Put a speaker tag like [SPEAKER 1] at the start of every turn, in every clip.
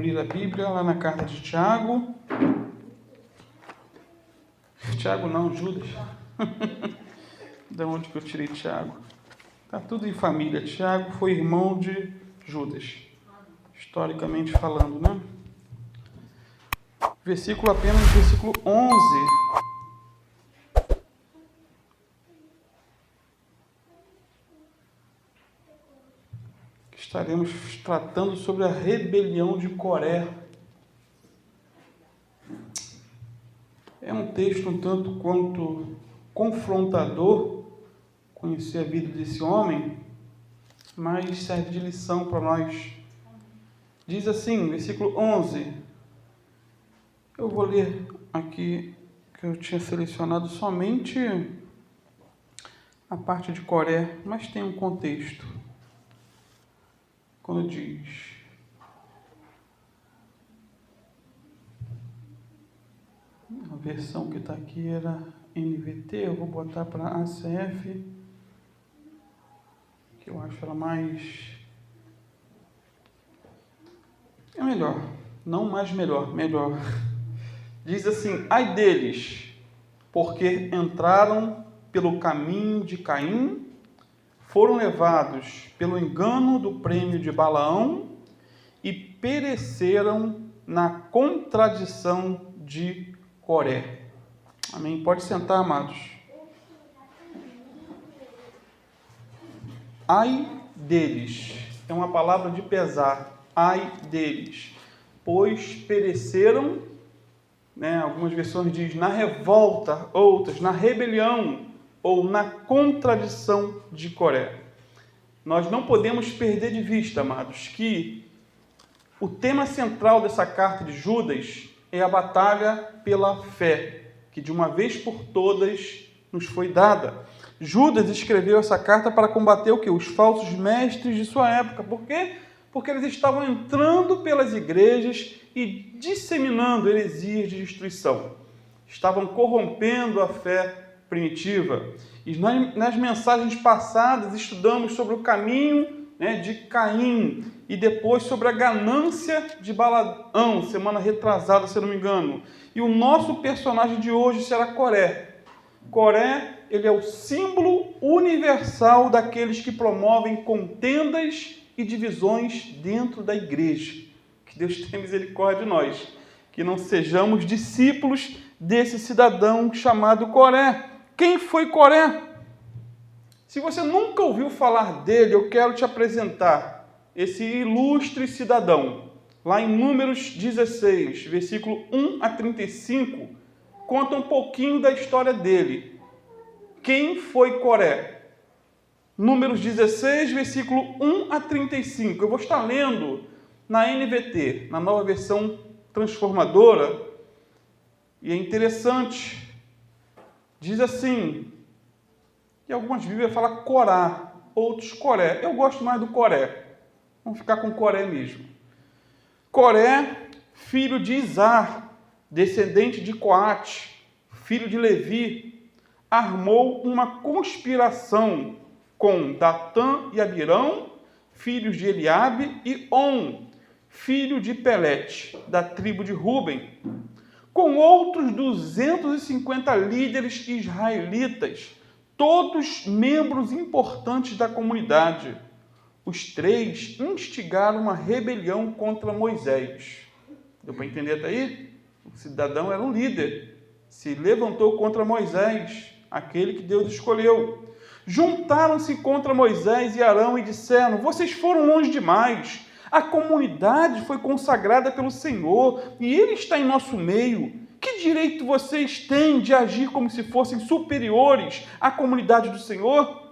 [SPEAKER 1] abrir a Bíblia lá na carta de Tiago. Tiago não, Judas. De onde que eu tirei Tiago? Tá tudo em família. Tiago foi irmão de Judas, historicamente falando, né? Versículo 11. Estaremos tratando sobre a rebelião de Coré. É um texto um tanto quanto confrontador, conhecer a vida desse homem, mas serve de lição para nós. Diz assim, versículo 11, eu vou ler aqui, que eu tinha selecionado somente a parte de Coré, mas tem um contexto. Quando diz: a versão que está aqui era NVT, eu vou botar para ACF, que eu acho ela mais... é melhor, não mais melhor. Diz assim: ai deles, porque entraram pelo caminho de Caim, foram levados pelo engano do prêmio de Balaão e pereceram na contradição de Coré. Amém? Pode sentar, amados. Ai deles, é uma palavra de pesar. Ai deles, pois pereceram, né? Algumas versões dizem na revolta, outras na rebelião ou na contradição de Coré. Nós não podemos perder de vista, amados, que o tema central dessa carta de Judas é a batalha pela fé, que de uma vez por todas nos foi dada. Judas escreveu essa carta para combater o quê? Os falsos mestres de sua época. Por quê? Porque eles estavam entrando pelas igrejas e disseminando heresias de destruição. Estavam corrompendo a fé primitiva. E nas mensagens passadas estudamos sobre o caminho, né, de Caim e depois sobre a ganância de Balaão, semana retrasada, se eu não me engano. E o nosso personagem de hoje será Coré. Coré, ele é o símbolo universal daqueles que promovem contendas e divisões dentro da igreja. Que Deus tenha misericórdia de nós, que não sejamos discípulos desse cidadão chamado Coré. Quem foi Coré? Se você nunca ouviu falar dele, eu quero te apresentar esse ilustre cidadão. Lá em Números 16, versículo 1 a 35, conta um pouquinho da história dele. Quem foi Coré? Números 16, versículo 1 a 35. Eu vou estar lendo na NVT, na nova versão transformadora, e é interessante. Diz assim, e algumas Bíblias falam Corá, outros Coré. Eu gosto mais do Coré. Vamos ficar com Coré mesmo. Coré, filho de Izar, descendente de Coate, filho de Levi, armou uma conspiração com Datã e Abirão, filhos de Eliabe, e On, filho de Pelete, da tribo de Ruben, com outros 250 líderes israelitas, todos membros importantes da comunidade. Os três instigaram uma rebelião contra Moisés. Deu para entender até aí? O cidadão era um líder. Se levantou contra Moisés, aquele que Deus escolheu. Juntaram-se contra Moisés e Arão e disseram: vocês foram longe demais. A comunidade foi consagrada pelo Senhor e Ele está em nosso meio. Que direito vocês têm de agir como se fossem superiores à comunidade do Senhor?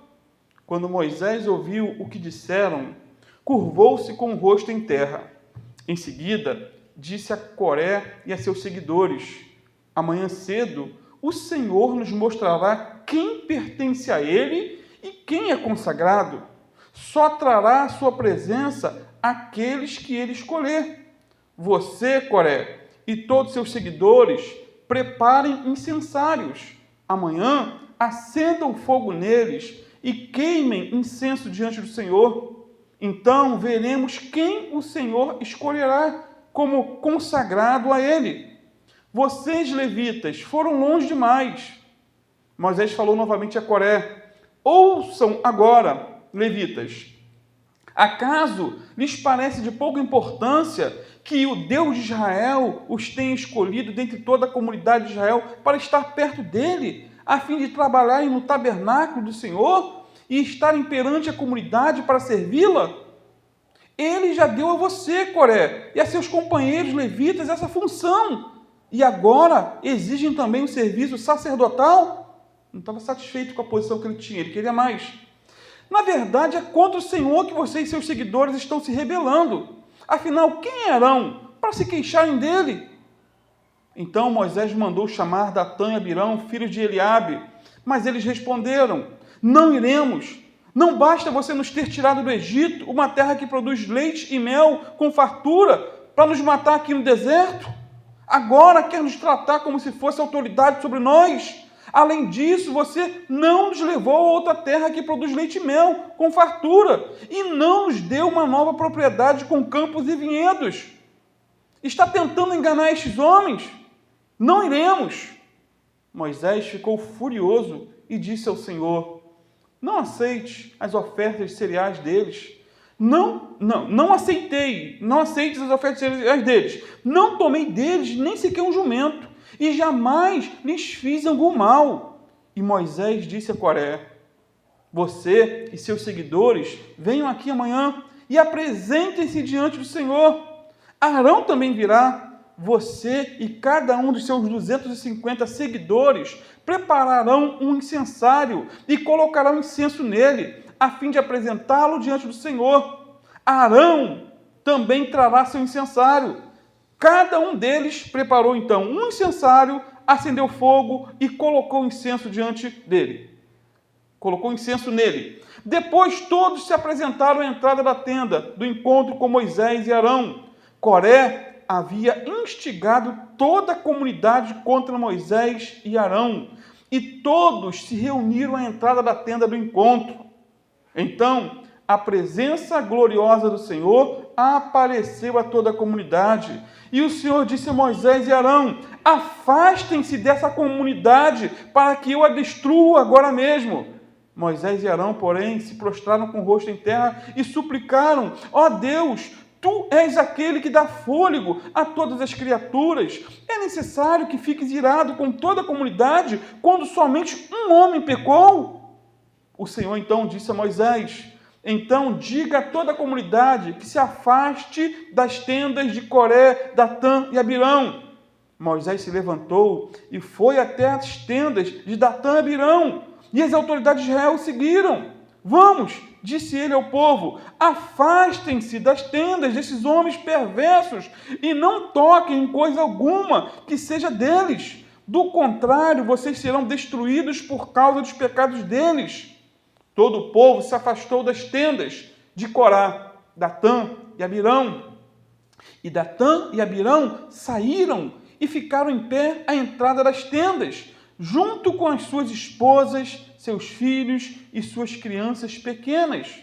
[SPEAKER 1] Quando Moisés ouviu o que disseram, curvou-se com o rosto em terra. Em seguida, disse a Coré e a seus seguidores: amanhã cedo, o Senhor nos mostrará quem pertence a Ele e quem é consagrado. Só trará à sua presença aqueles que Ele escolher. Você, Coré, e todos seus seguidores, preparem incensários. Amanhã, acendam fogo neles e queimem incenso diante do Senhor. Então veremos quem o Senhor escolherá como consagrado a ele. Vocês, levitas, foram longe demais. Moisés falou novamente a Coré: ouçam agora, levitas. Acaso lhes parece de pouca importância que o Deus de Israel os tenha escolhido dentre toda a comunidade de Israel para estar perto dele, a fim de trabalharem no tabernáculo do Senhor e estarem perante a comunidade para servi-la? Ele já deu a você, Coré, e a seus companheiros levitas essa função, e agora exigem também o serviço sacerdotal? Não estava satisfeito com a posição que ele tinha, ele queria mais. Na verdade, é contra o Senhor que você e seus seguidores estão se rebelando. Afinal, quem eram para se queixarem dele? Então Moisés mandou chamar Datã e Abirão, filhos de Eliabe, mas eles responderam: não iremos. Não basta você nos ter tirado do Egito, uma terra que produz leite e mel com fartura, para nos matar aqui no deserto? Agora quer nos tratar como se fosse autoridade sobre nós? Além disso, você não nos levou a outra terra que produz leite e mel com fartura e não nos deu uma nova propriedade com campos e vinhedos. Está tentando enganar estes homens? Não iremos. Moisés ficou furioso e disse ao Senhor: não aceite as ofertas de cereais deles. Não aceites as ofertas de cereais deles. Não tomei deles nem sequer um jumento, e jamais lhes fiz algum mal. E Moisés disse a Coré: você e seus seguidores venham aqui amanhã e apresentem-se diante do Senhor. Arão também virá. Você e cada um dos seus 250 seguidores prepararão um incensário e colocarão incenso nele, a fim de apresentá-lo diante do Senhor. Arão também trará seu incensário. Cada um deles preparou então um incensário, acendeu fogo e colocou incenso diante dele. Colocou incenso nele. Depois todos se apresentaram à entrada da tenda do encontro com Moisés e Arão. Coré havia instigado toda a comunidade contra Moisés e Arão, e todos se reuniram à entrada da tenda do encontro. Então, a presença gloriosa do Senhor apareceu a toda a comunidade, e o Senhor disse a Moisés e Arão: afastem-se dessa comunidade, para que eu a destrua agora mesmo. Moisés e Arão, porém, se prostraram com o rosto em terra e suplicaram: ó Deus, tu és aquele que dá fôlego a todas as criaturas. É necessário que fiques irado com toda a comunidade quando somente um homem pecou? O Senhor então disse a Moisés: então diga a toda a comunidade que se afaste das tendas de Coré, Datã e Abirão. Moisés se levantou e foi até as tendas de Datã e Abirão, e as autoridades de Israel o seguiram. Vamos, disse ele ao povo, afastem-se das tendas desses homens perversos e não toquem em coisa alguma que seja deles. Do contrário, vocês serão destruídos por causa dos pecados deles. Todo o povo se afastou das tendas de Corá, Datã e Abirão. E Datã e Abirão saíram e ficaram em pé à entrada das tendas, junto com as suas esposas, seus filhos e suas crianças pequenas.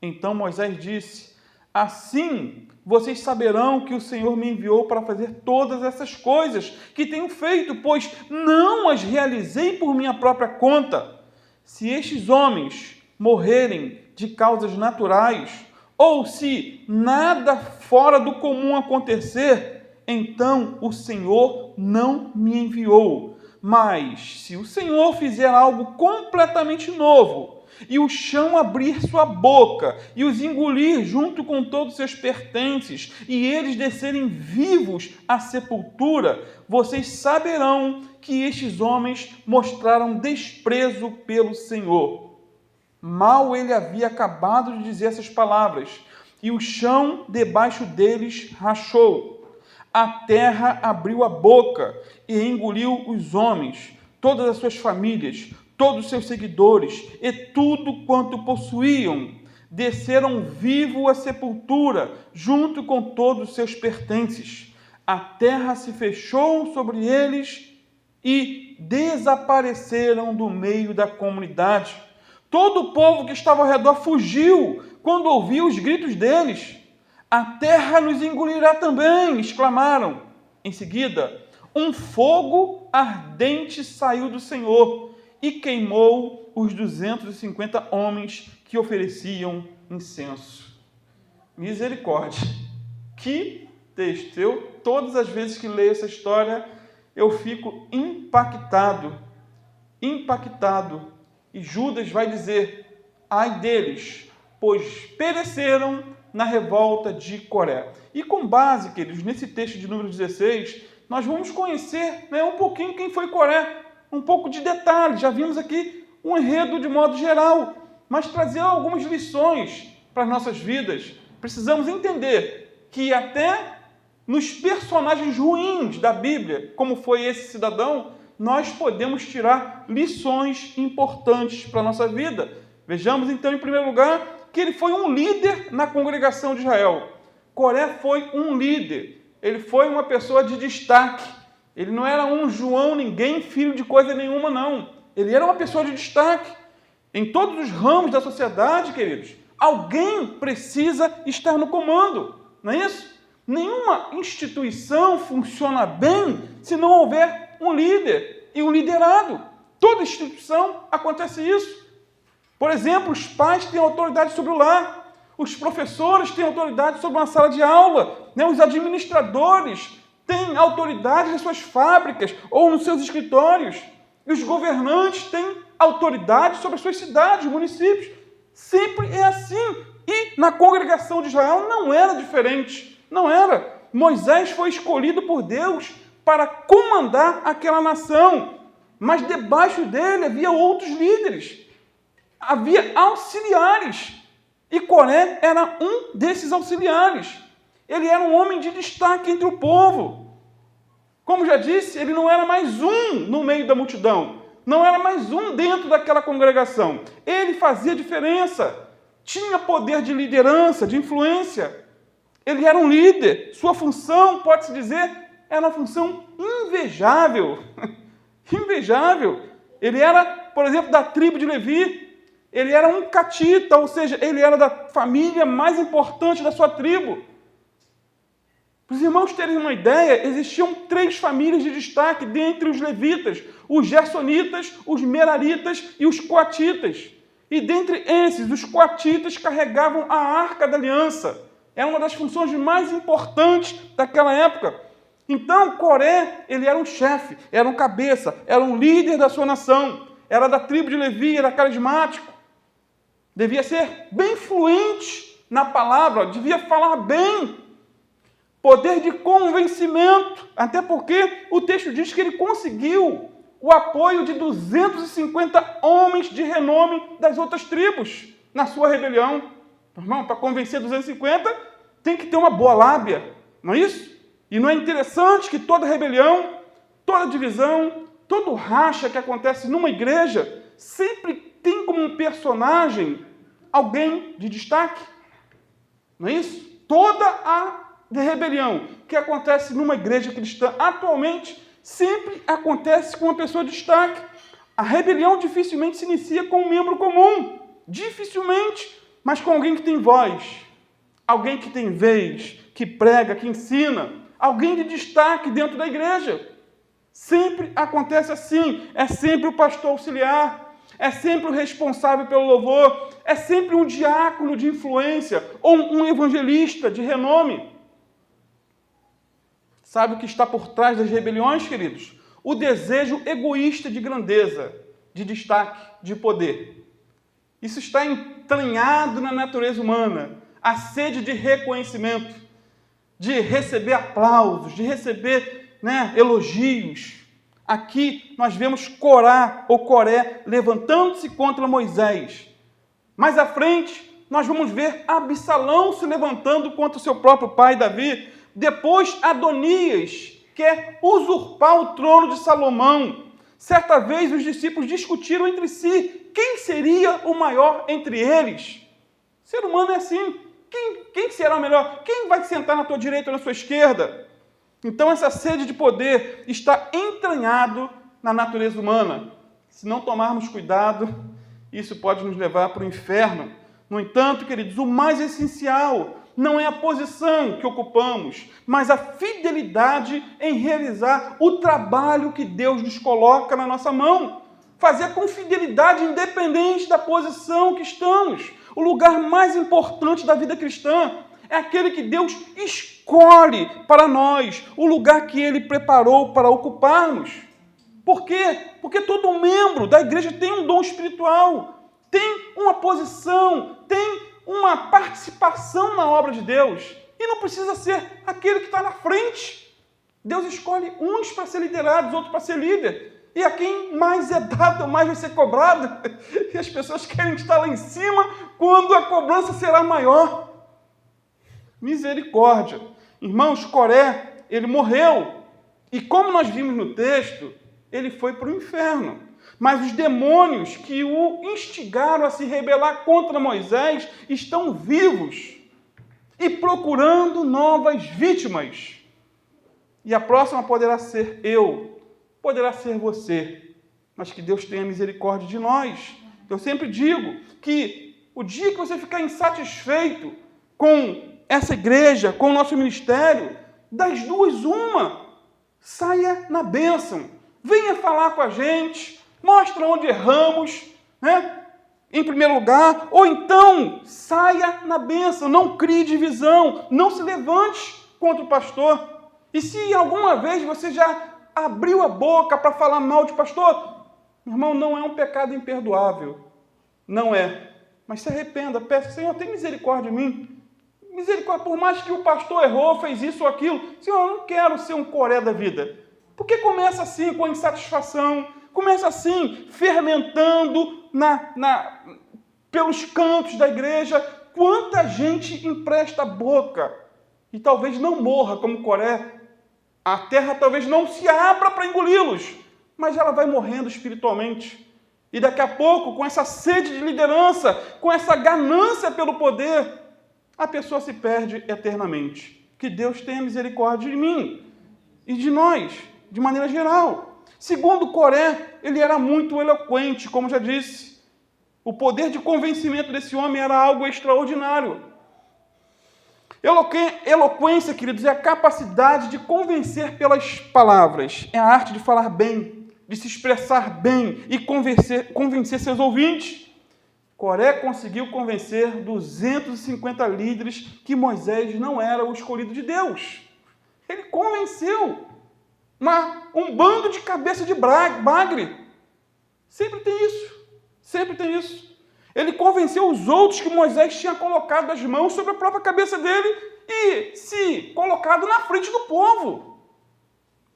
[SPEAKER 1] Então Moisés disse: assim vocês saberão que o Senhor me enviou para fazer todas essas coisas que tenho feito, pois não as realizei por minha própria conta. Se estes homens morrerem de causas naturais, ou se nada fora do comum acontecer, então o Senhor não me enviou. Mas se o Senhor fizer algo completamente novo, e o chão abrir sua boca, e os engolir junto com todos os seus pertences, e eles descerem vivos à sepultura, vocês saberão que estes homens mostraram desprezo pelo Senhor. Mal ele havia acabado de dizer essas palavras, e o chão debaixo deles rachou. A terra abriu a boca e engoliu os homens, todas as suas famílias, todos os seus seguidores e tudo quanto possuíam. Desceram vivo à sepultura, junto com todos os seus pertences. A terra se fechou sobre eles e desapareceram do meio da comunidade. Todo o povo que estava ao redor fugiu quando ouviu os gritos deles. A terra nos engolirá também, exclamaram. Em seguida, um fogo ardente saiu do Senhor e queimou os 250 homens que ofereciam incenso. Misericórdia! Que texto! Todas as vezes que leio essa história, eu fico impactado. E Judas vai dizer, ai deles, pois pereceram na revolta de Coré. E com base, queridos, nesse texto de número 16, nós vamos conhecer um pouquinho quem foi Coré, um pouco de detalhes. Já vimos aqui um enredo de modo geral, mas trazer algumas lições para as nossas vidas. Precisamos entender que até nos personagens ruins da Bíblia, como foi esse cidadão, nós podemos tirar lições importantes para a nossa vida. Vejamos então, em primeiro lugar, que ele foi um líder na congregação de Israel. Coré foi um líder, ele foi uma pessoa de destaque. Ele não era um João, ninguém, filho de coisa nenhuma, não. Ele era uma pessoa de destaque. Em todos os ramos da sociedade, queridos, alguém precisa estar no comando, não é isso? Nenhuma instituição funciona bem se não houver um líder e um liderado. Toda instituição acontece isso. Por exemplo, os pais têm autoridade sobre o lar, os professores têm autoridade sobre uma sala de aula, os administradores têm autoridade nas suas fábricas ou nos seus escritórios, e os governantes têm autoridade sobre as suas cidades, municípios. Sempre é assim. E na congregação de Israel não era diferente. Não era. Moisés foi escolhido por Deus para comandar aquela nação, mas debaixo dele havia outros líderes. Havia auxiliares, e Coré era um desses auxiliares. Ele era um homem de destaque entre o povo. Como já disse, ele não era mais um no meio da multidão, não era mais um dentro daquela congregação. Ele fazia diferença, tinha poder de liderança, de influência. Ele era um líder, sua função, pode-se dizer, era uma função invejável. Invejável. Ele era, por exemplo, da tribo de Levi. Ele era um catita, ou seja, ele era da família mais importante da sua tribo. Para os irmãos terem uma ideia, existiam 3 famílias de destaque dentre os levitas: os gersonitas, os meraritas e os coatitas. E dentre esses, os coatitas carregavam a Arca da Aliança. Era uma das funções mais importantes daquela época. Então, Coré, ele era um chefe, era um cabeça, era um líder da sua nação, era da tribo de Levi, era carismático. Devia ser bem fluente na palavra, devia falar bem. Poder de convencimento, até porque o texto diz que ele conseguiu o apoio de 250 homens de renome das outras tribos na sua rebelião. Irmão, para convencer 250, tem que ter uma boa lábia, não é isso? E não é interessante que toda rebelião, toda divisão, todo racha que acontece numa igreja, sempre tem como um personagem alguém de destaque? Não é isso? Toda a rebelião que acontece numa igreja cristã atualmente sempre acontece com uma pessoa de destaque. A rebelião dificilmente se inicia com um membro comum. Dificilmente, mas com alguém que tem voz, alguém que tem vez, que prega, que ensina, alguém de destaque dentro da igreja. Sempre acontece assim. É sempre o pastor auxiliar, é sempre o responsável pelo louvor, é sempre um diácono de influência ou um evangelista de renome. Sabe o que está por trás das rebeliões, queridos? O desejo egoísta de grandeza, de destaque, de poder. Isso está entranhado na natureza humana. A sede de reconhecimento, de receber aplausos, de receber elogios. Aqui nós vemos Coré levantando-se contra Moisés. Mais à frente, nós vamos ver Absalão se levantando contra o seu próprio pai Davi. Depois, Adonias quer usurpar o trono de Salomão. Certa vez, os discípulos discutiram entre si quem seria o maior entre eles. O ser humano é assim. Quem será o melhor? Quem vai sentar na tua direita ou na sua esquerda? Então, essa sede de poder está entranhado na natureza humana. Se não tomarmos cuidado, isso pode nos levar para o inferno. No entanto, queridos, o mais essencial não é a posição que ocupamos, mas a fidelidade em realizar o trabalho que Deus nos coloca na nossa mão. Fazer com fidelidade, independente da posição que estamos. O lugar mais importante da vida cristã é aquele que Deus escolhe para nós, o lugar que Ele preparou para ocuparmos. Por quê? Porque todo membro da igreja tem um dom espiritual, tem uma posição, tem uma participação na obra de Deus. E não precisa ser aquele que está na frente. Deus escolhe uns para ser liderados, outros para ser líder. E a quem mais é dado, mais vai ser cobrado. E as pessoas querem estar lá em cima quando a cobrança será maior. Misericórdia. Irmãos, Coré, ele morreu. E como nós vimos no texto, ele foi para o inferno. Mas os demônios que o instigaram a se rebelar contra Moisés estão vivos e procurando novas vítimas. E a próxima poderá ser eu. Poderá ser você, mas que Deus tenha misericórdia de nós. Eu sempre digo que o dia que você ficar insatisfeito com essa igreja, com o nosso ministério, das duas, uma, saia na bênção. Venha falar com a gente, mostra onde erramos, né? Em primeiro lugar, ou então saia na bênção, não crie divisão, não se levante contra o pastor. E se alguma vez você já abriu a boca para falar mal de pastor, irmão, não é um pecado imperdoável. Não é. Mas se arrependa, peça, Senhor, tem misericórdia de mim. Misericórdia, por mais que o pastor errou, fez isso ou aquilo. Senhor, eu não quero ser um Coré da vida. Porque começa assim, com a insatisfação, começa assim, fermentando pelos cantos da igreja. Quanta gente empresta a boca e talvez não morra como Coré. A terra talvez não se abra para engoli-los, mas ela vai morrendo espiritualmente. E daqui a pouco, com essa sede de liderança, com essa ganância pelo poder, a pessoa se perde eternamente. Que Deus tenha misericórdia de mim e de nós, de maneira geral. Segundo Coré, ele era muito eloquente, como já disse. O poder de convencimento desse homem era algo extraordinário. Eloquência, queridos, é a capacidade de convencer pelas palavras. É a arte de falar bem, de se expressar bem e convencer seus ouvintes. Coré conseguiu convencer 250 líderes que Moisés não era o escolhido de Deus. Ele convenceu um bando de cabeça de bagre. Sempre tem isso. Sempre tem isso. Ele convenceu os outros que Moisés tinha colocado as mãos sobre a própria cabeça dele e se colocado na frente do povo.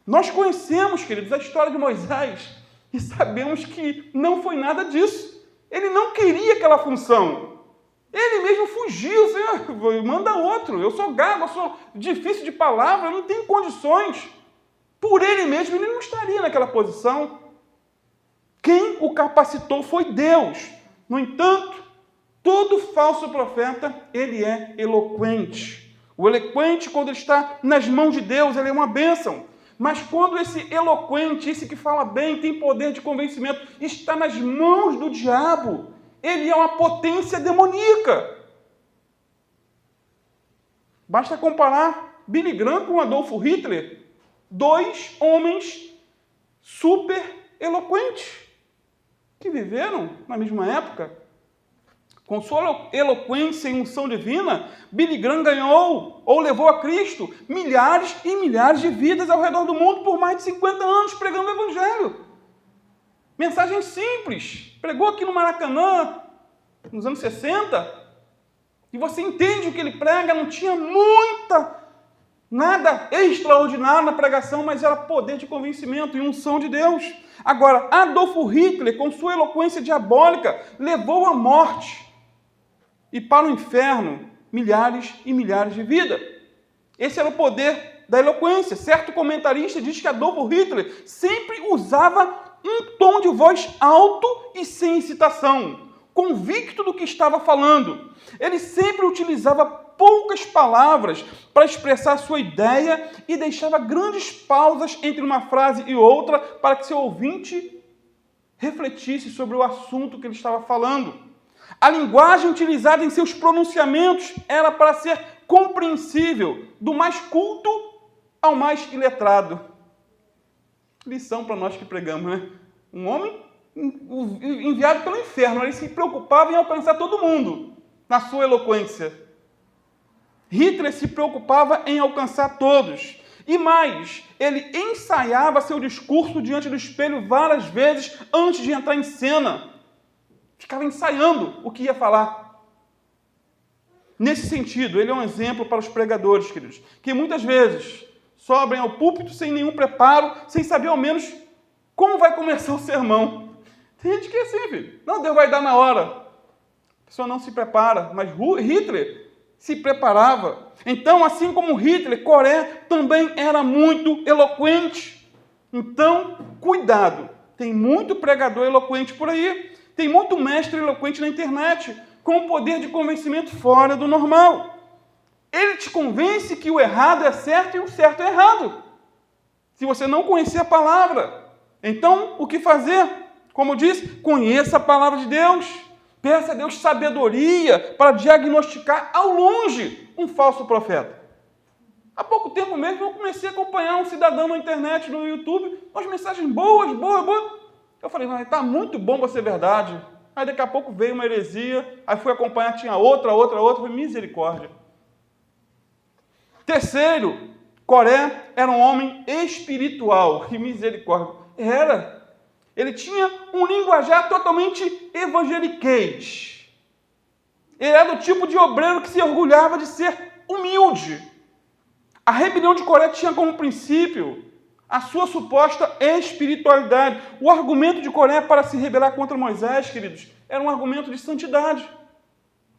[SPEAKER 1] Nós conhecemos, queridos, a história de Moisés e sabemos que não foi nada disso. Ele não queria aquela função. Ele mesmo fugiu. Senhor, manda outro. Eu sou gago, eu sou difícil de palavra, eu não tenho condições. Por ele mesmo, ele não estaria naquela posição. Quem o capacitou foi Deus. No entanto, todo falso profeta, ele é eloquente. O eloquente, quando ele está nas mãos de Deus, ele é uma bênção. Mas quando esse eloquente, esse que fala bem, tem poder de convencimento, está nas mãos do diabo, ele é uma potência demoníaca. Basta comparar Billy Graham com Adolfo Hitler, dois homens super eloquentes, que viveram na mesma época. Com sua eloquência e unção divina, Billy Graham ganhou ou levou a Cristo milhares e milhares de vidas ao redor do mundo por mais de 50 anos pregando o Evangelho. Mensagem simples. Pregou aqui no Maracanã, nos anos 60, e você entende o que ele prega, não tinha nada extraordinário na pregação, mas era poder de convencimento e unção de Deus. Agora, Adolfo Hitler, com sua eloquência diabólica, levou à morte e para o inferno milhares e milhares de vidas. Esse era o poder da eloquência. Certo comentarista diz que Adolfo Hitler sempre usava um tom de voz alto e sem incitação, convicto do que estava falando. Ele sempre utilizava poucas palavras para expressar sua ideia e deixava grandes pausas entre uma frase e outra para que seu ouvinte refletisse sobre o assunto que ele estava falando. A linguagem utilizada em seus pronunciamentos era para ser compreensível, do mais culto ao mais iletrado. Lição para nós que pregamos, né? Um homem enviado pelo inferno, ele se preocupava em alcançar todo mundo na sua eloquência. Hitler se preocupava em alcançar todos. E mais, ele ensaiava seu discurso diante do espelho várias vezes antes de entrar em cena. Ficava ensaiando o que ia falar. Nesse sentido, ele é um exemplo para os pregadores, queridos, que muitas vezes sobem ao púlpito sem nenhum preparo, sem saber ao menos como vai começar o sermão. Tem gente que é assim, filho. Não, Deus vai dar na hora. A pessoa não se prepara, mas Hitler se preparava. Então, assim como Hitler, Coré também era muito eloquente. Então, cuidado. Tem muito pregador eloquente por aí. Tem muito mestre eloquente na internet, com poder de convencimento fora do normal. Ele te convence que o errado é certo e o certo é errado. Se você não conhecer a palavra. Então, o que fazer? Como diz, conheça a palavra de Deus. Peça a Deus sabedoria para diagnosticar ao longe um falso profeta. Há pouco tempo mesmo eu comecei a acompanhar um cidadão na internet, no YouTube, umas mensagens boas. Eu falei, mas está muito bom para ser verdade. Aí daqui a pouco veio uma heresia, aí fui acompanhar, tinha outra, foi misericórdia. Terceiro, Coré era um homem espiritual, que misericórdia. Ele tinha um linguajar totalmente evangeliquez. Ele era do tipo de obreiro que se orgulhava de ser humilde. A rebelião de Coré tinha como princípio a sua suposta espiritualidade. O argumento de Coré para se rebelar contra Moisés, queridos, era um argumento de santidade.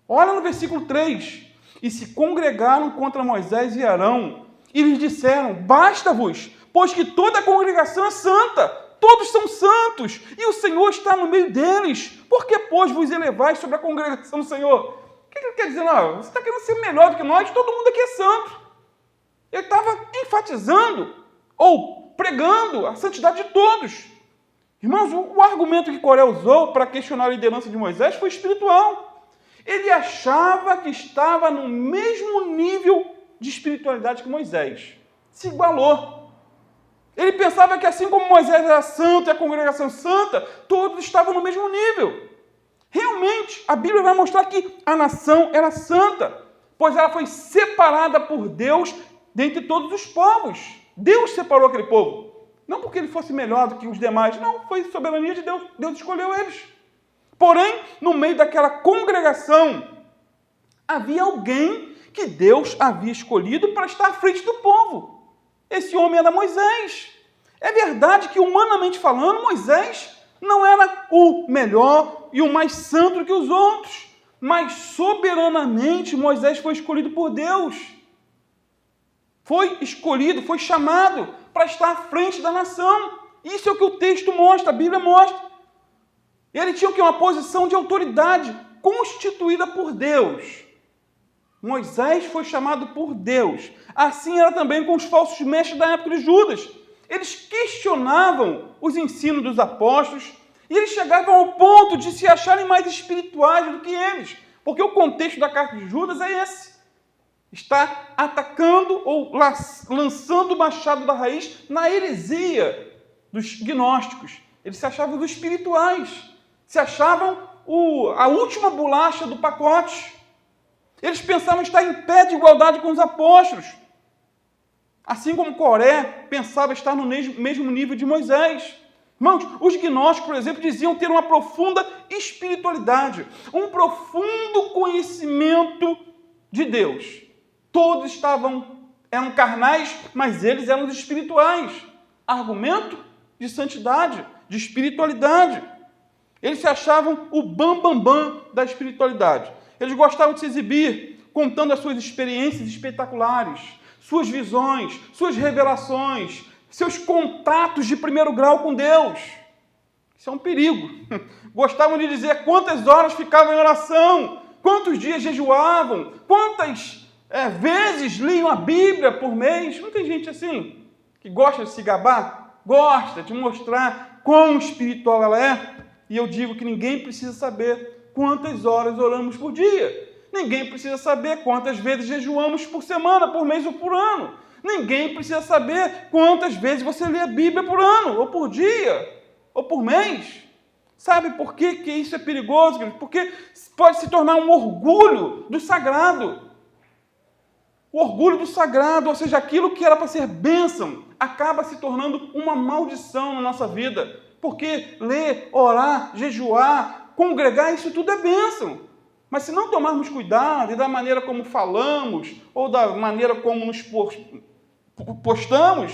[SPEAKER 1] Olha no versículo 3. E se congregaram contra Moisés e Arão, e lhes disseram, basta-vos, pois que toda a congregação é santa, todos são santos, e o Senhor está no meio deles. Por que, pois, vos elevais sobre a congregação do Senhor? O que ele quer dizer? Não, você está querendo ser melhor do que nós, todo mundo aqui é santo. Ele estava enfatizando, ou pregando, a santidade de todos. Irmãos, o argumento que Coré usou para questionar a liderança de Moisés foi espiritual. Ele achava que estava no mesmo nível de espiritualidade que Moisés. Se igualou. Ele pensava que assim como Moisés era santo e a congregação santa, todos estavam no mesmo nível. Realmente, a Bíblia vai mostrar que a nação era santa, pois ela foi separada por Deus dentre todos os povos. Deus separou aquele povo. Não porque ele fosse melhor do que os demais, não, foi soberania de Deus. Deus escolheu eles. Porém, no meio daquela congregação, havia alguém que Deus havia escolhido para estar à frente do povo. Esse homem era Moisés. É verdade que, humanamente falando, Moisés não era o melhor e o mais santo que os outros, mas soberanamente Moisés foi escolhido por Deus. Foi escolhido, foi chamado para estar à frente da nação. Isso é o que o texto mostra, a Bíblia mostra. Ele tinha o quê? Uma posição de autoridade constituída por Deus. Moisés foi chamado por Deus. Assim era também com os falsos mestres da época de Judas. Eles questionavam os ensinos dos apóstolos e eles chegavam ao ponto de se acharem mais espirituais do que eles. Porque o contexto da carta de Judas é esse. Está atacando ou lançando o machado da raiz na heresia dos gnósticos. Eles se achavam dos espirituais. Se achavam a última bolacha do pacote. Eles pensavam estar em pé de igualdade com os apóstolos. Assim como Coré pensava estar no mesmo nível de Moisés. Irmãos, os gnósticos, por exemplo, diziam ter uma profunda espiritualidade, um profundo conhecimento de Deus. Todos eram carnais, mas eles eram espirituais. Argumento de santidade, de espiritualidade. Eles se achavam o bam da espiritualidade. Eles gostavam de se exibir, contando as suas experiências espetaculares, suas visões, suas revelações, seus contatos de primeiro grau com Deus. Isso é um perigo. Gostavam de dizer quantas horas ficavam em oração, quantos dias jejuavam, quantas vezes liam a Bíblia por mês. Não tem gente assim que gosta de se gabar? Gosta de mostrar quão espiritual ela é. E eu digo que ninguém precisa saber quantas horas oramos por dia. Ninguém precisa saber quantas vezes jejuamos por semana, por mês ou por ano. Ninguém precisa saber quantas vezes você lê a Bíblia por ano, ou por dia, ou por mês. Sabe por que isso é perigoso, querido? Porque pode se tornar um orgulho do sagrado. O orgulho do sagrado, ou seja, aquilo que era para ser bênção, acaba se tornando uma maldição na nossa vida. Porque ler, orar, jejuar, congregar, isso tudo é bênção. Mas se não tomarmos cuidado e da maneira como falamos, ou da maneira como nos portamos,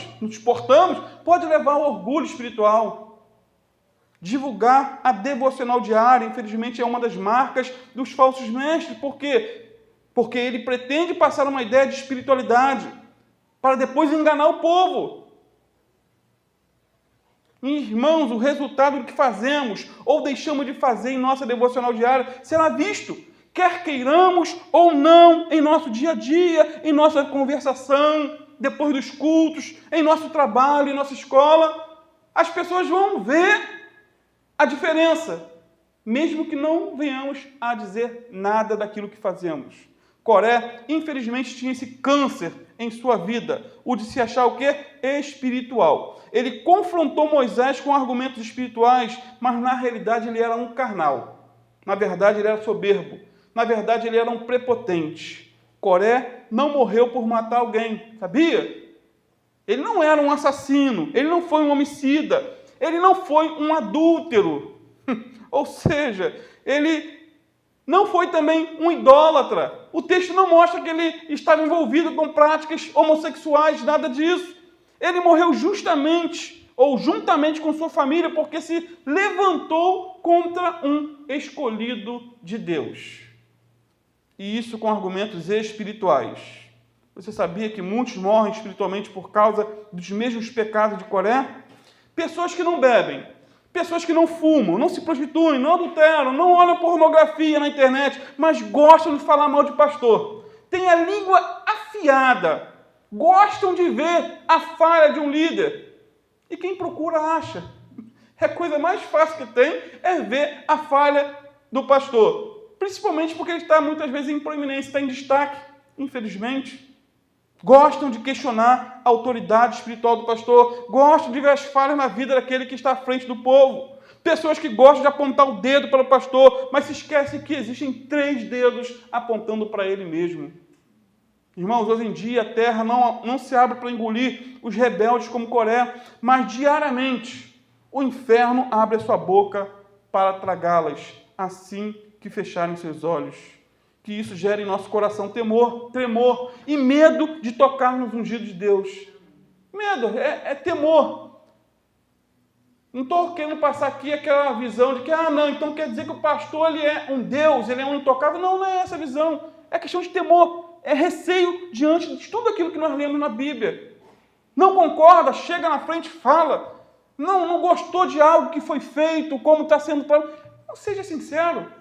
[SPEAKER 1] pode levar ao orgulho espiritual. Divulgar a devocional diária, infelizmente, é uma das marcas dos falsos mestres. Por quê? Porque ele pretende passar uma ideia de espiritualidade para depois enganar o povo. Irmãos, o resultado do que fazemos ou deixamos de fazer em nossa devocional diária será visto, quer queiramos ou não, em nosso dia a dia, em nossa conversação, depois dos cultos, em nosso trabalho, em nossa escola. As pessoas vão ver a diferença, mesmo que não venhamos a dizer nada daquilo que fazemos. Coré, infelizmente, tinha esse câncer em sua vida, o de se achar o quê? Espiritual. Ele confrontou Moisés com argumentos espirituais, mas na realidade ele era um carnal. Na verdade ele era soberbo. Na verdade ele era um prepotente. Coré não morreu por matar alguém, sabia? Ele não era um assassino, ele não foi um homicida, ele não foi um adúltero. Ou seja, ele não foi também um idólatra. O texto não mostra que ele estava envolvido com práticas homossexuais, nada disso. Ele morreu justamente, ou juntamente com sua família, porque se levantou contra um escolhido de Deus. E isso com argumentos espirituais. Você sabia que muitos morrem espiritualmente por causa dos mesmos pecados de Coré? Pessoas que não bebem, pessoas que não fumam, não se prostituem, não adulteram, não olham pornografia na internet, mas gostam de falar mal de pastor. Têm a língua afiada, gostam de ver a falha de um líder. E quem procura acha. A coisa mais fácil que tem é ver a falha do pastor. Principalmente porque ele está muitas vezes em proeminência, está em destaque, infelizmente. Gostam de questionar a autoridade espiritual do pastor, gostam de ver as falhas na vida daquele que está à frente do povo. Pessoas que gostam de apontar o dedo para o pastor, mas se esquecem que existem 3 dedos apontando para ele mesmo. Irmãos, hoje em dia a terra não se abre para engolir os rebeldes como Coré, mas diariamente o inferno abre a sua boca para tragá-las, assim que fecharem seus olhos. Que isso gere em nosso coração temor, tremor e medo de tocar nos ungidos de Deus. Medo, é temor. Não estou querendo passar aqui aquela visão de que, não, então quer dizer que o pastor ele é um Deus, ele é um intocável. Não é essa a visão. É questão de temor, é receio diante de tudo aquilo que nós lemos na Bíblia. Não concorda, chega na frente e fala. Não gostou de algo que foi feito, como está sendo... Não seja sincero.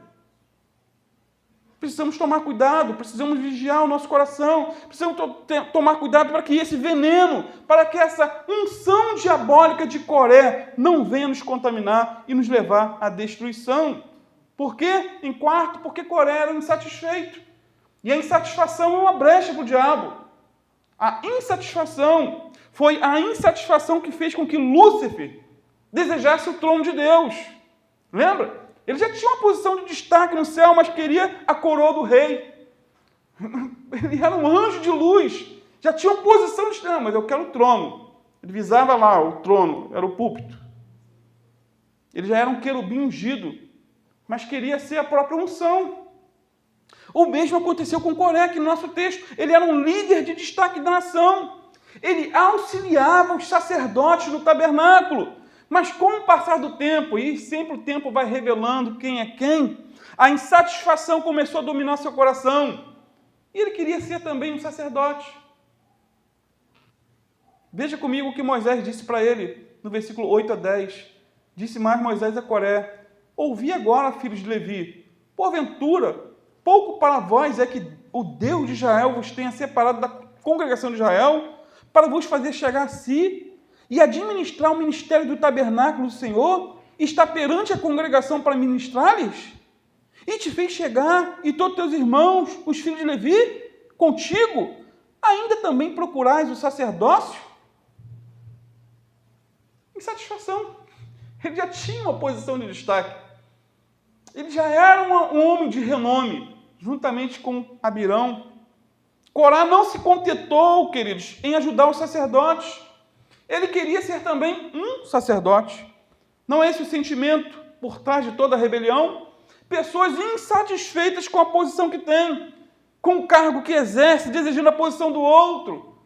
[SPEAKER 1] Precisamos tomar cuidado, precisamos vigiar o nosso coração, precisamos tomar cuidado para que esse veneno, para que essa unção diabólica de Coré não venha nos contaminar e nos levar à destruição. Por quê? Em quarto, porque Coré era insatisfeito. E a insatisfação é uma brecha para o diabo. A insatisfação foi a insatisfação que fez com que Lúcifer desejasse o trono de Deus. Lembra? Ele já tinha uma posição de destaque no céu, mas queria a coroa do rei. Ele era um anjo de luz. Já tinha uma posição de destaque, mas eu quero o trono. Ele visava lá o trono, era o púlpito. Ele já era um querubim ungido, mas queria ser a própria unção. O mesmo aconteceu com Coré, que no nosso texto, ele era um líder de destaque da nação. Ele auxiliava os sacerdotes no tabernáculo. Mas com o passar do tempo, e sempre o tempo vai revelando quem é quem, a insatisfação começou a dominar seu coração. E ele queria ser também um sacerdote. Veja comigo o que Moisés disse para ele, no versículo 8 a 10. Disse mais Moisés a Coré: ouvi agora, filhos de Levi, porventura, pouco para vós é que o Deus de Israel vos tenha separado da congregação de Israel, para vos fazer chegar a si, e administrar o ministério do tabernáculo do Senhor, está perante a congregação para ministrar-lhes? e te fez chegar, e todos teus irmãos, os filhos de Levi, contigo, ainda também procurais o sacerdócio? Insatisfação. Ele já tinha uma posição de destaque. Ele já era um homem de renome, juntamente com Abirão. Corá não se contentou, queridos, em ajudar os sacerdotes. Ele queria ser também um sacerdote. Não é esse o sentimento por trás de toda a rebelião? Pessoas insatisfeitas com a posição que têm, com o cargo que exerce, desejando a posição do outro.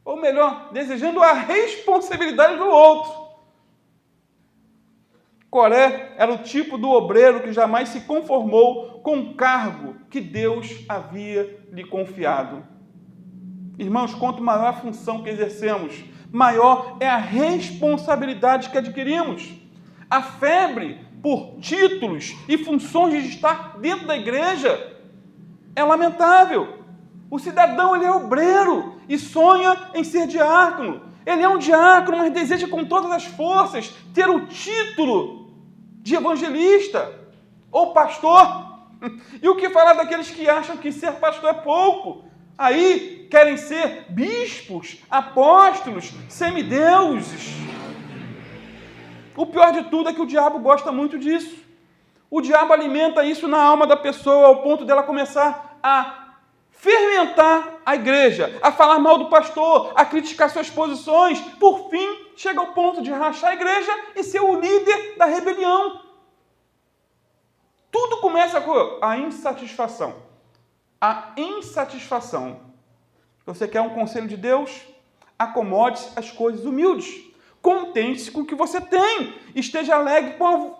[SPEAKER 1] Ou melhor, desejando a responsabilidade do outro. Coré era o tipo do obreiro que jamais se conformou com o cargo que Deus havia lhe confiado. Irmãos, quanto maior a função que exercemos, maior é a responsabilidade que adquirimos. A febre por títulos e funções de destaque dentro da igreja é lamentável. O cidadão, ele é obreiro e sonha em ser diácono. Ele é um diácono, mas deseja com todas as forças ter o título de evangelista ou pastor. E o que falar daqueles que acham que ser pastor é pouco? Aí querem ser bispos, apóstolos, semideuses. O pior de tudo é que o diabo gosta muito disso. O diabo alimenta isso na alma da pessoa ao ponto dela começar a fermentar a igreja, a falar mal do pastor, a criticar suas posições. Por fim, chega ao ponto de rachar a igreja e ser o líder da rebelião. Tudo começa com a insatisfação. A insatisfação. Você quer um conselho de Deus? Acomode-se às coisas humildes. Contente-se com o que você tem. Esteja alegre com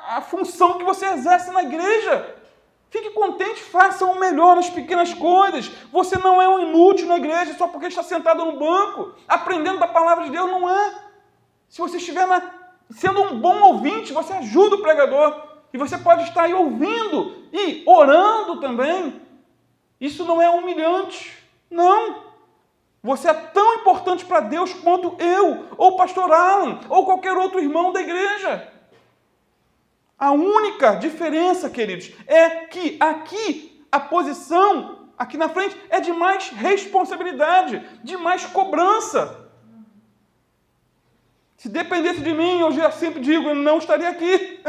[SPEAKER 1] a função que você exerce na igreja. Fique contente, faça o melhor nas pequenas coisas. Você não é um inútil na igreja só porque está sentado no banco, aprendendo da palavra de Deus, não é. Se você estiver sendo um bom ouvinte, você ajuda o pregador. E você pode estar aí ouvindo e orando também. Isso não é humilhante. Não. Você é tão importante para Deus quanto eu, ou o pastor Alan, ou qualquer outro irmão da igreja. A única diferença, queridos, é que aqui a posição, aqui na frente, é de mais responsabilidade, de mais cobrança. Se dependesse de mim, eu já sempre digo, eu não estaria aqui.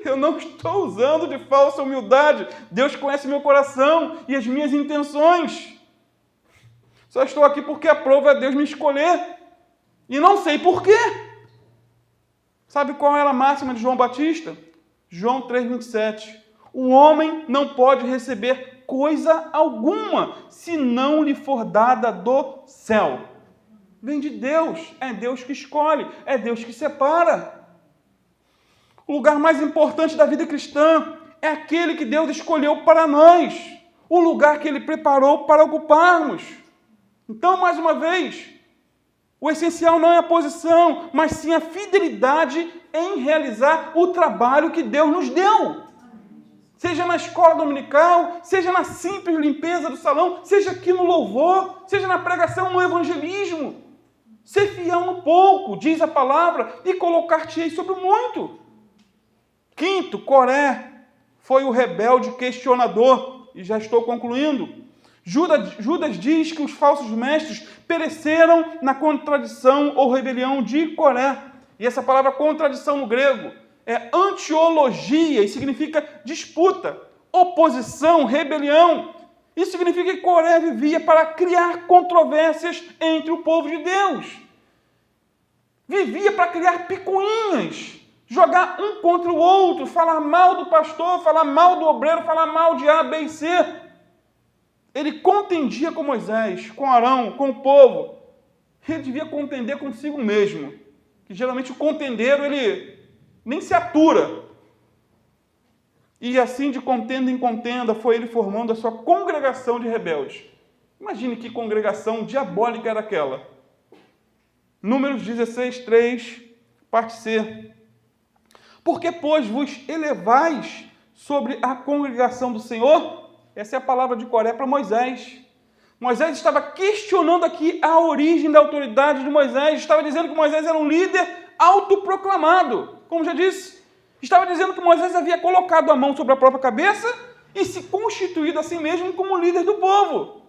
[SPEAKER 1] Eu não estou usando de falsa humildade. Deus conhece meu coração e as minhas intenções. Só estou aqui porque aprova Deus me escolher. E não sei por quê. Sabe qual era a máxima de João Batista? João 3,27. O homem não pode receber coisa alguma se não lhe for dada do céu. Vem de Deus. É Deus que escolhe. É Deus que separa. O lugar mais importante da vida cristã é aquele que Deus escolheu para nós. O lugar que Ele preparou para ocuparmos. Então, mais uma vez, o essencial não é a posição, mas sim a fidelidade em realizar o trabalho que Deus nos deu. Seja na escola dominical, seja na simples limpeza do salão, seja aqui no louvor, seja na pregação, no evangelismo. Ser fiel no pouco, diz a palavra, e colocar-te-ei sobre o muito. Quinto, Coré foi o rebelde questionador. E já estou concluindo. Judas diz que os falsos mestres pereceram na contradição ou rebelião de Coré. E essa palavra contradição no grego é antiologia e significa disputa, oposição, rebelião. Isso significa que Coré vivia para criar controvérsias entre o povo de Deus. Vivia para criar picuinhas, jogar um contra o outro, falar mal do pastor, falar mal do obreiro, falar mal de A, B e C. Ele contendia com Moisés, com Arão, com o povo. Ele devia contender consigo mesmo. Que geralmente o contendeiro, ele nem se atura. E assim, de contenda em contenda, foi ele formando a sua congregação de rebeldes. Imagine que congregação diabólica era aquela. Números 16, 3, parte C. Porque, pois, vos elevais sobre a congregação do Senhor? Essa é a palavra de Coré para Moisés. Moisés estava questionando aqui a origem da autoridade de Moisés. Estava dizendo que Moisés era um líder autoproclamado. Como já disse, Estava dizendo que Moisés havia colocado a mão sobre a própria cabeça e se constituído a si mesmo como líder do povo.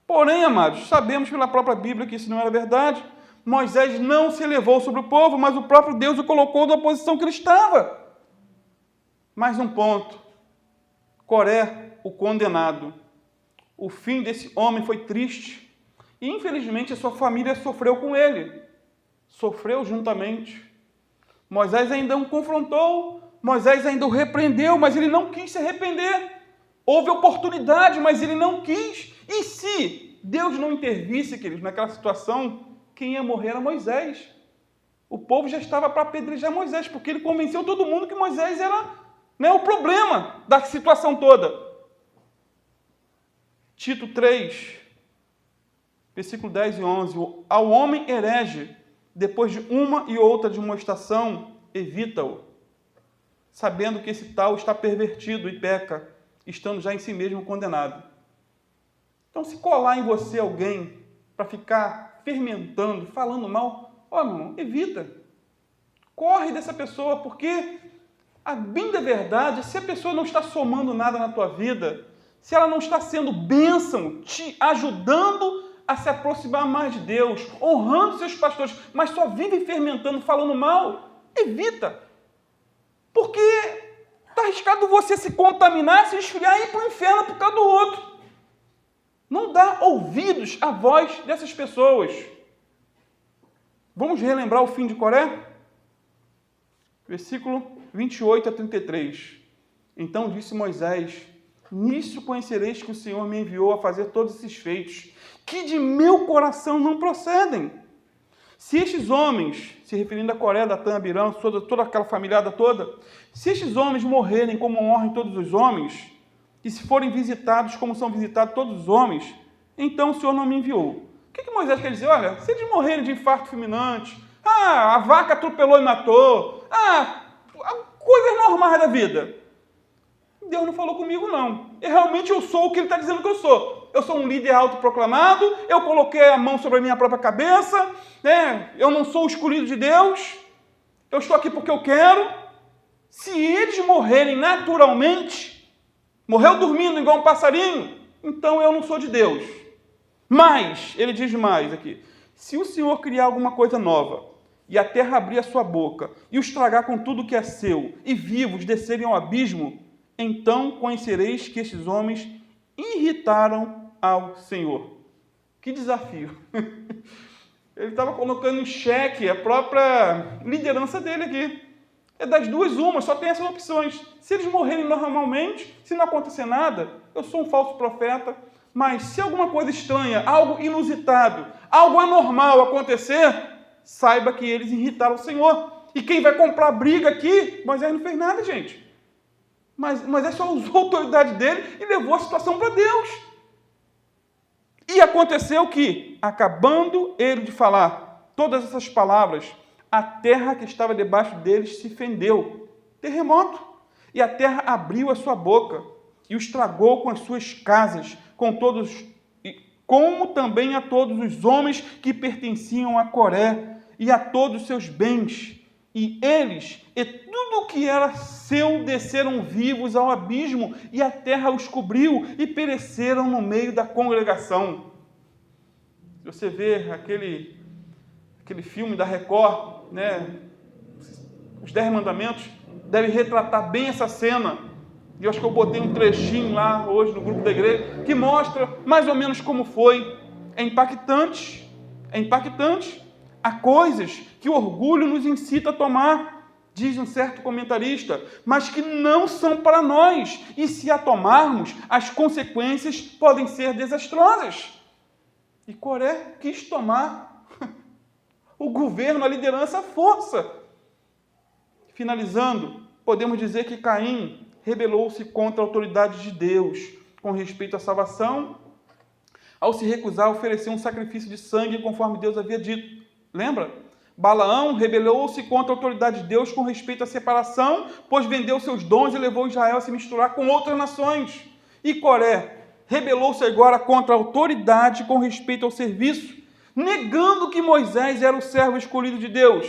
[SPEAKER 1] Porém, amados, sabemos pela própria Bíblia que isso não era verdade. Moisés não se elevou sobre o povo, mas o próprio Deus o colocou na posição que ele estava. Mais um ponto. Coré, o condenado. O fim desse homem foi triste. E, infelizmente, a sua família sofreu com ele. Sofreu juntamente. Moisés ainda o confrontou. Moisés ainda o repreendeu, mas ele não quis se arrepender. Houve oportunidade, mas ele não quis. E se Deus não intervisse, queridos, naquela situação, quem ia morrer era Moisés. O povo já estava para apedrejar Moisés, porque ele convenceu todo mundo que Moisés era, o problema da situação toda. Tito 3, versículo 10 e 11. Ao homem herege, depois de uma e outra demonstração, evita-o, sabendo que esse tal está pervertido e peca, estando já em si mesmo condenado. Então, se colar em você alguém para ficar fermentando, falando mal, meu irmão, evita. Corre dessa pessoa, porque a bem da verdade, se a pessoa não está somando nada na tua vida, se ela não está sendo bênção, te ajudando a se aproximar mais de Deus, honrando seus pastores, mas só vive fermentando, falando mal, evita. Porque está arriscado você se contaminar, se esfriar e ir para o inferno por causa do outro. Não dá ouvidos à voz dessas pessoas. Vamos relembrar o fim de Coré? Versículo 28 a 33. Então disse Moisés: nisso conhecereis que o Senhor me enviou a fazer todos esses feitos, que de meu coração não procedem. Se estes homens, se referindo a Coré, Datã, Abirão, toda aquela família toda, se estes homens morrerem como morrem todos os homens, e se forem visitados como são visitados todos os homens, então o Senhor não me enviou. O que Moisés quer dizer? Olha, se eles morrerem de infarto fulminante, a vaca atropelou e matou, coisas normais da vida. Deus não falou comigo, não. Realmente eu sou o que ele está dizendo que eu sou. Eu sou um líder autoproclamado, eu coloquei a mão sobre a minha própria cabeça, eu não sou o escolhido de Deus, eu estou aqui porque eu quero. Se eles morrerem naturalmente, morreu dormindo igual um passarinho, então eu não sou de Deus. Mas, ele diz mais aqui, se o Senhor criar alguma coisa nova, e a terra abrir a sua boca, e os tragar com tudo que é seu, e vivos descerem ao abismo, então conhecereis que estes homens irritaram ao Senhor. Que desafio! Ele estava colocando em xeque a própria liderança dele aqui. É das duas uma, só tem essas opções. Se eles morrerem normalmente, se não acontecer nada, eu sou um falso profeta, mas se alguma coisa estranha, algo inusitado, algo anormal acontecer, saiba que eles irritaram o Senhor. E quem vai comprar briga aqui? Moisés não fez nada, gente. Mas Moisés só usou a autoridade dele e levou a situação para Deus. E aconteceu que, acabando ele de falar todas essas palavras, a terra que estava debaixo deles se fendeu. Terremoto. E a terra abriu a sua boca e os tragou com as suas casas, como também a todos os homens que pertenciam a Coré e a todos os seus bens. E eles, e tudo o que era seu, desceram vivos ao abismo, e a terra os cobriu, e pereceram no meio da congregação. Se você vê aquele filme da Record, Os 10 Mandamentos, deve retratar bem essa cena. E eu acho que eu botei um trechinho lá hoje no grupo da igreja, que mostra mais ou menos como foi. É impactante. Há coisas que o orgulho nos incita a tomar, diz um certo comentarista, mas que não são para nós. E se a tomarmos, as consequências podem ser desastrosas. E Coré quis tomar o governo, a liderança, a força. Finalizando, podemos dizer que Caim rebelou-se contra a autoridade de Deus com respeito à salvação, ao se recusar a oferecer um sacrifício de sangue conforme Deus havia dito. Lembra? Balaão rebelou-se contra a autoridade de Deus com respeito à separação, pois vendeu seus dons e levou Israel a se misturar com outras nações. E Coré rebelou-se agora contra a autoridade com respeito ao serviço, negando que Moisés era o servo escolhido de Deus.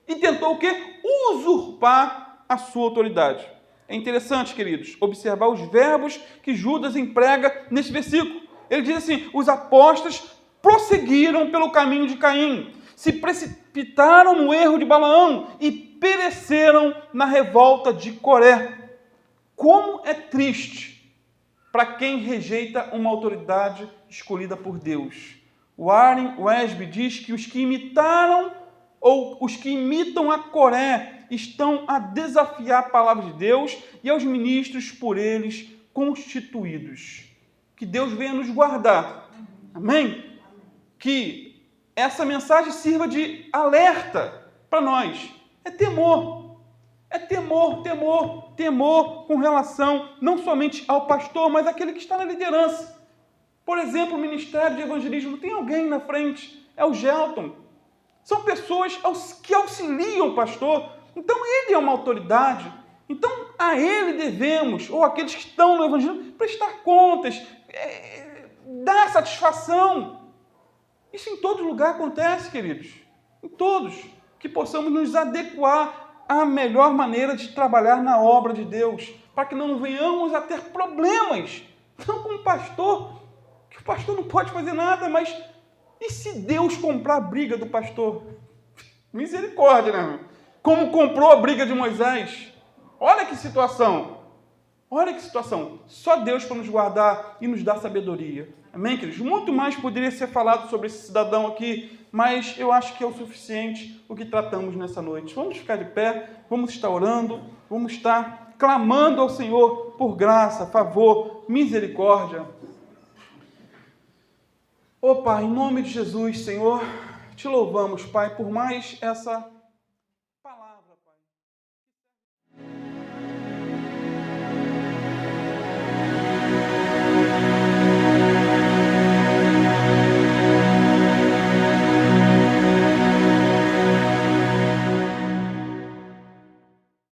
[SPEAKER 1] e tentou o quê? Usurpar a sua autoridade. É interessante, queridos, observar os verbos que Judas emprega nesse versículo. Ele diz assim: os apóstolos prosseguiram pelo caminho de Caim, se precipitaram no erro de Balaão e pereceram na revolta de Coré. Como é triste para quem rejeita uma autoridade escolhida por Deus. Warren Wiersbe diz que os que imitaram ou os que imitam a Coré estão a desafiar a palavra de Deus e aos ministros por eles constituídos. Que Deus venha nos guardar. Amém? Que essa mensagem sirva de alerta para nós. É temor. É temor, temor, temor com relação não somente ao pastor, mas àquele que está na liderança. Por exemplo, o Ministério de Evangelismo tem alguém na frente, é o Gelton. São pessoas que auxiliam o pastor, então ele é uma autoridade. Então a ele devemos, ou aqueles que estão no Evangelismo, prestar contas, dar satisfação. Isso em todo lugar acontece, queridos. Em todos. Que possamos nos adequar à melhor maneira de trabalhar na obra de Deus, para que não venhamos a ter problemas. Não com o pastor, que o pastor não pode fazer nada, mas e se Deus comprar a briga do pastor? Misericórdia, né, irmão? Como comprou a briga de Moisés. Olha que situação. Olha que situação. Só Deus para nos guardar e nos dar sabedoria. Amém, queridos? Muito mais poderia ser falado sobre esse cidadão aqui, mas eu acho que é o suficiente o que tratamos nessa noite. Vamos ficar de pé, vamos estar orando, vamos estar clamando ao Senhor por graça, favor, misericórdia. Ó Pai, em nome de Jesus, Senhor, te louvamos, Pai, por mais essa